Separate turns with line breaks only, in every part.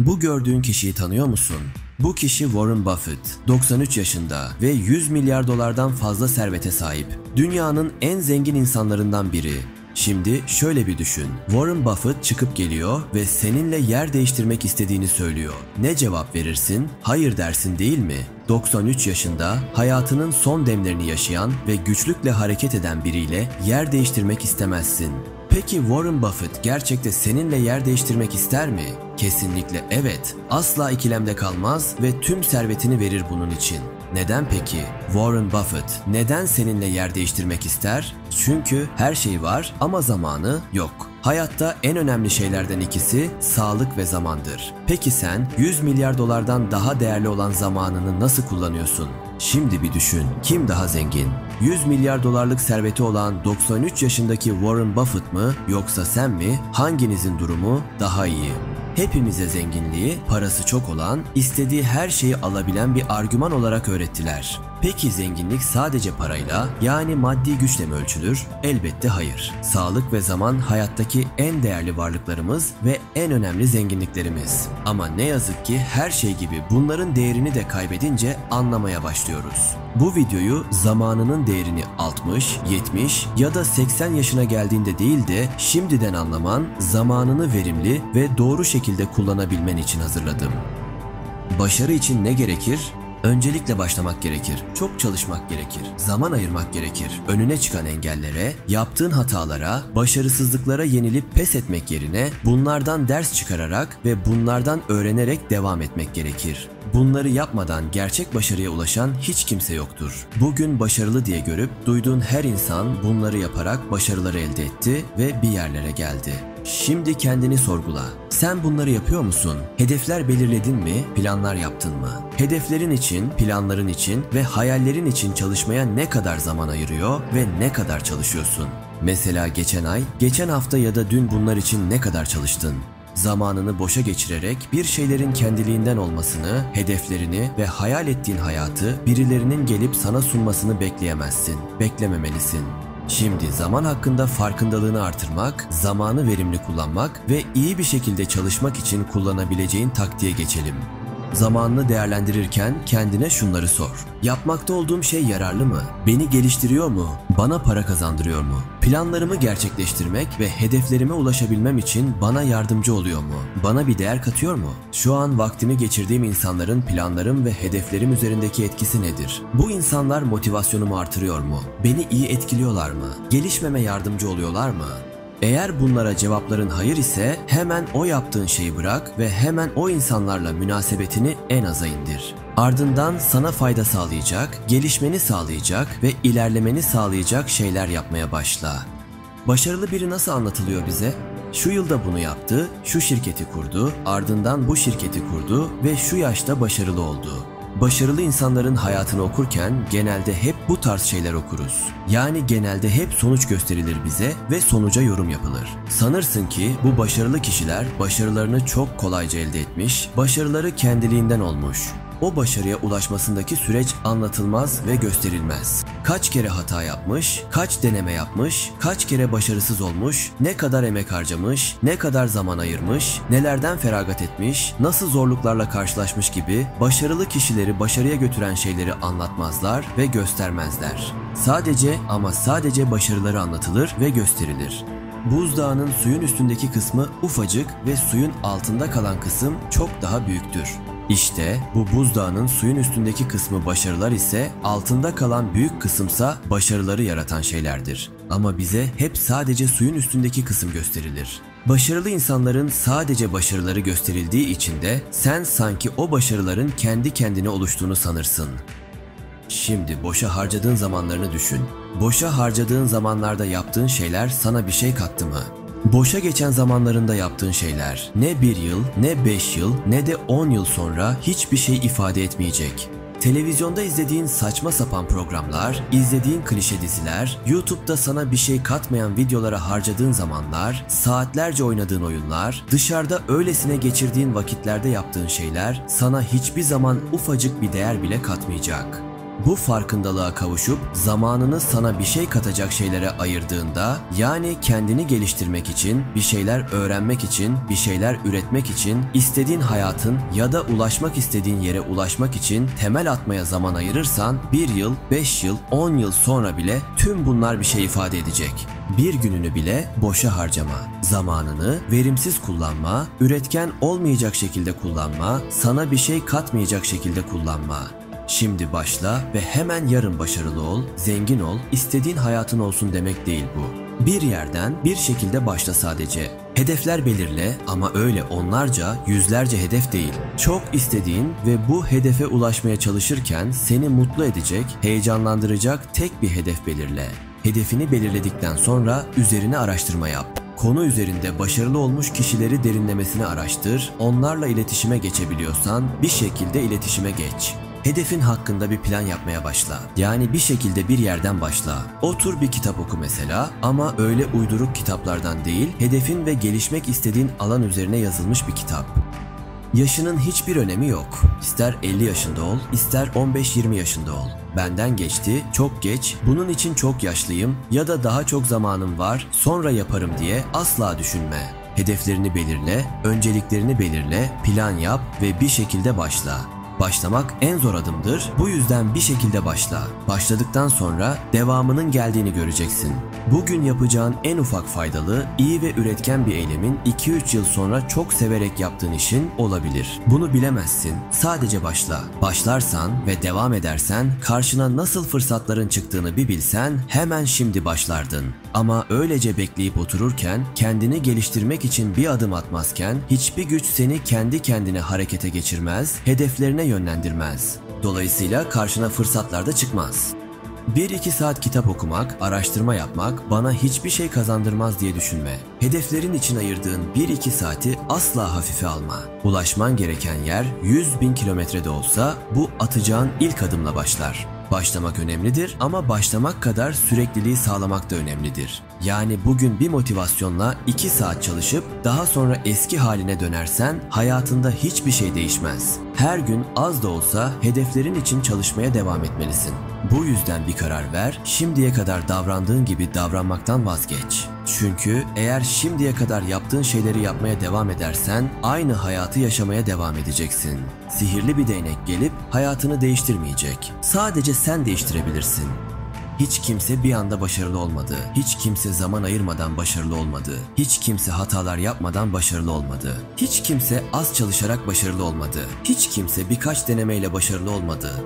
Bu gördüğün kişiyi tanıyor musun? Bu kişi Warren Buffett, 93 yaşında ve 100 milyar dolardan fazla servete sahip. Dünyanın en zengin insanlarından biri. Şimdi şöyle bir düşün. Warren Buffett çıkıp geliyor ve seninle yer değiştirmek istediğini söylüyor. Ne cevap verirsin? Hayır dersin değil mi? 93 yaşında hayatının son demlerini yaşayan ve güçlükle hareket eden biriyle yer değiştirmek istemezsin. Peki Warren Buffett gerçekte seninle yer değiştirmek ister mi? Kesinlikle evet. Asla ikilemde kalmaz ve tüm servetini verir bunun için. Neden peki? Warren Buffett neden seninle yer değiştirmek ister? Çünkü her şey var ama zamanı yok. Hayatta en önemli şeylerden ikisi sağlık ve zamandır. Peki sen 100 milyar dolardan daha değerli olan zamanını nasıl kullanıyorsun? Şimdi bir düşün. Kim daha zengin? 100 milyar dolarlık serveti olan 93 yaşındaki Warren Buffett mı yoksa sen mi? Hanginizin durumu daha iyi? Hepimize zenginliği, parası çok olan, istediği her şeyi alabilen bir argüman olarak öğrettiler. Peki zenginlik sadece parayla, yani maddi güçle mi ölçülür? Elbette hayır. Sağlık ve zaman hayattaki en değerli varlıklarımız ve en önemli zenginliklerimiz. Ama ne yazık ki her şey gibi bunların değerini de kaybedince anlamaya başlıyoruz. Bu videoyu zamanının değerini 60, 70 ya da 80 yaşına geldiğinde değil de şimdiden anlaman, zamanını verimli ve doğru şekilde kullanabilmen için hazırladım. Başarı için ne gerekir? Öncelikle başlamak gerekir. Çok çalışmak gerekir. Zaman ayırmak gerekir. Önüne çıkan engellere, yaptığın hatalara, başarısızlıklara yenilip pes etmek yerine bunlardan ders çıkararak ve bunlardan öğrenerek devam etmek gerekir. Bunları yapmadan gerçek başarıya ulaşan hiç kimse yoktur. Bugün başarılı diye görüp duyduğun her insan bunları yaparak başarıları elde etti ve bir yerlere geldi. Şimdi kendini sorgula. Sen bunları yapıyor musun? Hedefler belirledin mi? Planlar yaptın mı? Hedeflerin için, planların için ve hayallerin için çalışmaya ne kadar zaman ayırıyor ve ne kadar çalışıyorsun? Mesela geçen ay, geçen hafta ya da dün bunlar için ne kadar çalıştın? Zamanını boşa geçirerek bir şeylerin kendiliğinden olmasını, hedeflerini ve hayal ettiğin hayatı birilerinin gelip sana sunmasını bekleyemezsin, beklememelisin. Şimdi zaman hakkında farkındalığını artırmak, zamanı verimli kullanmak ve iyi bir şekilde çalışmak için kullanabileceğin taktiğe geçelim. Zamanını değerlendirirken kendine şunları sor. Yapmakta olduğum şey yararlı mı? Beni geliştiriyor mu? Bana para kazandırıyor mu? Planlarımı gerçekleştirmek ve hedeflerime ulaşabilmem için bana yardımcı oluyor mu? Bana bir değer katıyor mu? Şu an vaktimi geçirdiğim insanların planlarım ve hedeflerim üzerindeki etkisi nedir? Bu insanlar motivasyonumu artırıyor mu? Beni iyi etkiliyorlar mı? Gelişmeme yardımcı oluyorlar mı? Eğer bunlara cevapların hayır ise hemen o yaptığın şeyi bırak ve hemen o insanlarla münasebetini en aza indir. Ardından sana fayda sağlayacak, gelişmeni sağlayacak ve ilerlemeni sağlayacak şeyler yapmaya başla. Başarılı biri nasıl anlatılıyor bize? Şu yılda bunu yaptı, şu şirketi kurdu, ardından bu şirketi kurdu ve şu yaşta başarılı oldu. Başarılı insanların hayatını okurken genelde hep bu tarz şeyler okuruz. Yani genelde hep sonuç gösterilir bize ve sonuca yorum yapılır. Sanırsın ki bu başarılı kişiler başarılarını çok kolayca elde etmiş, başarıları kendiliğinden olmuş. O başarıya ulaşmasındaki süreç anlatılmaz ve gösterilmez. Kaç kere hata yapmış, kaç deneme yapmış, kaç kere başarısız olmuş, ne kadar emek harcamış, ne kadar zaman ayırmış, nelerden feragat etmiş, nasıl zorluklarla karşılaşmış gibi başarılı kişileri başarıya götüren şeyleri anlatmazlar ve göstermezler. Sadece ama sadece başarıları anlatılır ve gösterilir. Buzdağının suyun üstündeki kısmı ufacık ve suyun altında kalan kısım çok daha büyüktür. İşte bu buzdağının suyun üstündeki kısmı başarılar ise altında kalan büyük kısımsa başarıları yaratan şeylerdir. Ama bize hep sadece suyun üstündeki kısım gösterilir. Başarılı insanların sadece başarıları gösterildiği için de sen sanki o başarıların kendi kendine oluştuğunu sanırsın. Şimdi boşa harcadığın zamanlarını düşün. Boşa harcadığın zamanlarda yaptığın şeyler sana bir şey kattı mı? Boşa geçen zamanlarında yaptığın şeyler ne 1 yıl, ne 5 yıl, ne de 10 yıl sonra hiçbir şey ifade etmeyecek. Televizyonda izlediğin saçma sapan programlar, izlediğin klişe diziler, YouTube'da sana bir şey katmayan videolara harcadığın zamanlar, saatlerce oynadığın oyunlar, dışarıda öylesine geçirdiğin vakitlerde yaptığın şeyler sana hiçbir zaman ufacık bir değer bile katmayacak. Bu farkındalığa kavuşup zamanını sana bir şey katacak şeylere ayırdığında, yani kendini geliştirmek için, bir şeyler öğrenmek için, bir şeyler üretmek için, istediğin hayatın ya da ulaşmak istediğin yere ulaşmak için temel atmaya zaman ayırırsan 1 yıl, 5 yıl, 10 yıl sonra bile tüm bunlar bir şey ifade edecek. Bir gününü bile boşa harcama. Zamanını verimsiz kullanma, üretken olmayacak şekilde kullanma, sana bir şey katmayacak şekilde kullanma. Şimdi başla ve hemen yarın başarılı ol, zengin ol, istediğin hayatın olsun demek değil bu. Bir yerden bir şekilde başla sadece. Hedefler belirle ama öyle onlarca, yüzlerce hedef değil. Çok istediğin ve bu hedefe ulaşmaya çalışırken seni mutlu edecek, heyecanlandıracak tek bir hedef belirle. Hedefini belirledikten sonra üzerine araştırma yap. Konu üzerinde başarılı olmuş kişileri derinlemesine araştır, onlarla iletişime geçebiliyorsan bir şekilde iletişime geç. Hedefin hakkında bir plan yapmaya başla. Yani bir şekilde bir yerden başla. Otur bir kitap oku mesela ama öyle uyduruk kitaplardan değil, hedefin ve gelişmek istediğin alan üzerine yazılmış bir kitap. Yaşının hiçbir önemi yok. İster 50 yaşında ol, ister 15-20 yaşında ol. Benden geçti, çok geç, bunun için çok yaşlıyım ya da daha çok zamanım var, sonra yaparım diye asla düşünme. Hedeflerini belirle, önceliklerini belirle, plan yap ve bir şekilde başla. Başlamak en zor adımdır. Bu yüzden bir şekilde başla. Başladıktan sonra devamının geldiğini göreceksin. Bugün yapacağın en ufak faydalı, iyi ve üretken bir eylemin 2-3 yıl sonra çok severek yaptığın işin olabilir. Bunu bilemezsin. Sadece başla. Başlarsan ve devam edersen karşına nasıl fırsatların çıktığını bir bilsen hemen şimdi başlardın. Ama öylece bekleyip otururken, kendini geliştirmek için bir adım atmazken hiçbir güç seni kendi kendine harekete geçirmez, hedeflerine yönlendirmez. Dolayısıyla karşına fırsatlar da çıkmaz. 1-2 saat kitap okumak, araştırma yapmak bana hiçbir şey kazandırmaz diye düşünme. Hedeflerin için ayırdığın 1-2 saati asla hafife alma. Ulaşman gereken yer 100.000 kilometrede olsa bu atacağın ilk adımla başlar. Başlamak önemlidir ama başlamak kadar sürekliliği sağlamak da önemlidir. Yani bugün bir motivasyonla 2 saat çalışıp daha sonra eski haline dönersen hayatında hiçbir şey değişmez. Her gün az da olsa hedeflerin için çalışmaya devam etmelisin. Bu yüzden bir karar ver, şimdiye kadar davrandığın gibi davranmaktan vazgeç. Çünkü eğer şimdiye kadar yaptığın şeyleri yapmaya devam edersen aynı hayatı yaşamaya devam edeceksin. Sihirli bir değnek gelip hayatını değiştirmeyecek. Sadece sen değiştirebilirsin. Hiç kimse bir anda başarılı olmadı. Hiç kimse zaman ayırmadan başarılı olmadı. Hiç kimse hatalar yapmadan başarılı olmadı. Hiç kimse az çalışarak başarılı olmadı. Hiç kimse birkaç denemeyle başarılı olmadı.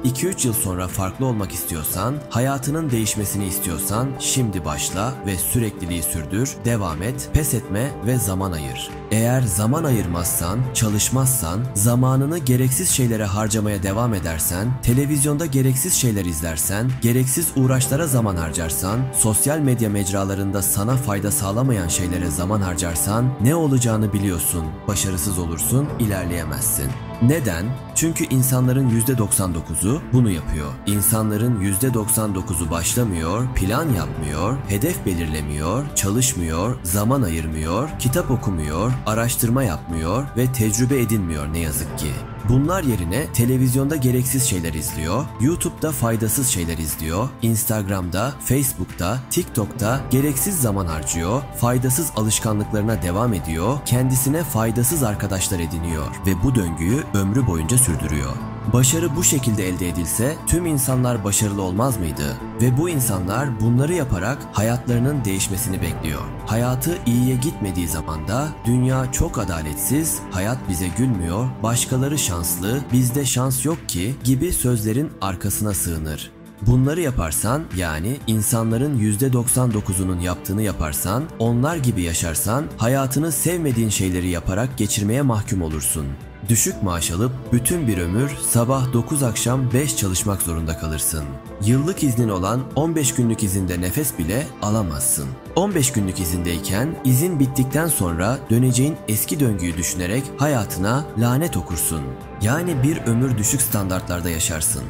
2-3 yıl sonra farklı olmak istiyorsan, hayatının değişmesini istiyorsan şimdi başla ve sürekliliği sürdür, devam et, pes etme ve zaman ayır. Eğer zaman ayırmazsan, çalışmazsan, zamanını gereksiz şeylere harcamaya devam edersen, televizyonda gereksiz şeyler izlersen, gereksiz uğraşlara zaman harcarsan, sosyal medya mecralarında sana fayda sağlamayan şeylere zaman harcarsan ne olacağını biliyorsun, başarısız olursun, ilerleyemezsin. Neden? Çünkü insanların %99'u bunu yapıyor. İnsanların %99'u başlamıyor, plan yapmıyor, hedef belirlemiyor, çalışmıyor, zaman ayırmıyor, kitap okumuyor, araştırma yapmıyor ve tecrübe edinmiyor ne yazık ki. Bunlar yerine televizyonda gereksiz şeyler izliyor, YouTube'da faydasız şeyler izliyor, Instagram'da, Facebook'ta, TikTok'ta gereksiz zaman harcıyor, faydasız alışkanlıklarına devam ediyor, kendisine faydasız arkadaşlar ediniyor ve bu döngüyü ömrü boyunca sürdürüyor. Başarı bu şekilde elde edilse tüm insanlar başarılı olmaz mıydı? Ve bu insanlar bunları yaparak hayatlarının değişmesini bekliyor. Hayatı iyiye gitmediği zaman da dünya çok adaletsiz, hayat bize gülmüyor, başkaları şanslı, bizde şans yok ki gibi sözlerin arkasına sığınır. Bunları yaparsan, yani insanların %99'unun yaptığını yaparsan, onlar gibi yaşarsan hayatını sevmediğin şeyleri yaparak geçirmeye mahkum olursun. Düşük maaş alıp bütün bir ömür sabah 9 akşam 5 çalışmak zorunda kalırsın. Yıllık iznin olan 15 günlük izinde nefes bile alamazsın. 15 günlük izindeyken izin bittikten sonra döneceğin eski döngüyü düşünerek hayatına lanet okursun. Yani bir ömür düşük standartlarda yaşarsın.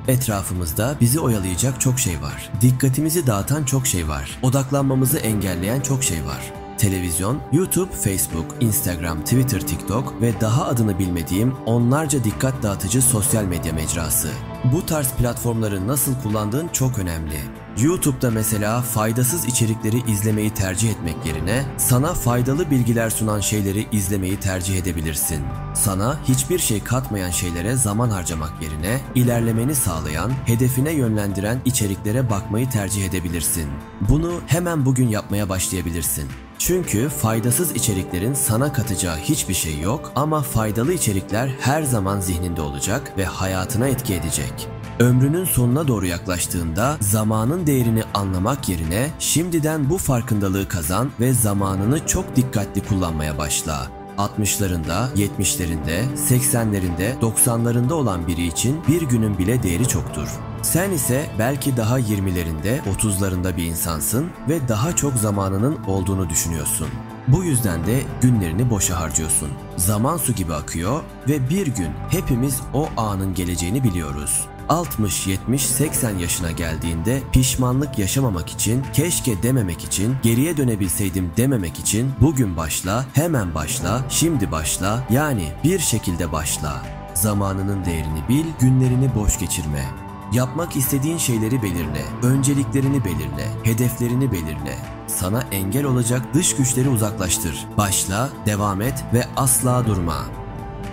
Etrafımızda bizi oyalayacak çok şey var. Dikkatimizi dağıtan çok şey var. Odaklanmamızı engelleyen çok şey var. Televizyon, YouTube, Facebook, Instagram, Twitter, TikTok ve daha adını bilmediğim onlarca dikkat dağıtıcı sosyal medya mecrası. Bu tarz platformları nasıl kullandığın çok önemli. YouTube'da mesela faydasız içerikleri izlemeyi tercih etmek yerine sana faydalı bilgiler sunan şeyleri izlemeyi tercih edebilirsin. Sana hiçbir şey katmayan şeylere zaman harcamak yerine ilerlemeni sağlayan, hedefine yönlendiren içeriklere bakmayı tercih edebilirsin. Bunu hemen bugün yapmaya başlayabilirsin. Çünkü faydasız içeriklerin sana katacağı hiçbir şey yok ama faydalı içerikler her zaman zihninde olacak ve hayatına etki edecek. Ömrünün sonuna doğru yaklaştığında zamanın değerini anlamak yerine şimdiden bu farkındalığı kazan ve zamanını çok dikkatli kullanmaya başla. 60'larında, 70'lerinde, 80'lerinde, 90'larında olan biri için bir günün bile değeri çoktur. Sen ise belki daha 20'lerinde, 30'larında bir insansın ve daha çok zamanının olduğunu düşünüyorsun. Bu yüzden de günlerini boşa harcıyorsun. Zaman su gibi akıyor ve bir gün hepimiz o anın geleceğini biliyoruz. 60, 70, 80 yaşına geldiğinde pişmanlık yaşamamak için, keşke dememek için, geriye dönebilseydim dememek için bugün başla, hemen başla, şimdi başla, yani bir şekilde başla. Zamanının değerini bil, günlerini boş geçirme. Yapmak istediğin şeyleri belirle, önceliklerini belirle, hedeflerini belirle. Sana engel olacak dış güçleri uzaklaştır. Başla, devam et ve asla durma.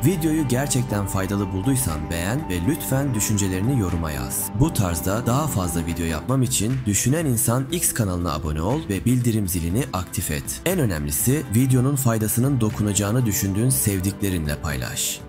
Videoyu gerçekten faydalı bulduysan beğen ve lütfen düşüncelerini yoruma yaz. Bu tarzda daha fazla video yapmam için Düşünen İnsan X kanalına abone ol ve bildirim zilini aktif et. En önemlisi videonun faydasının dokunacağını düşündüğün sevdiklerinle paylaş.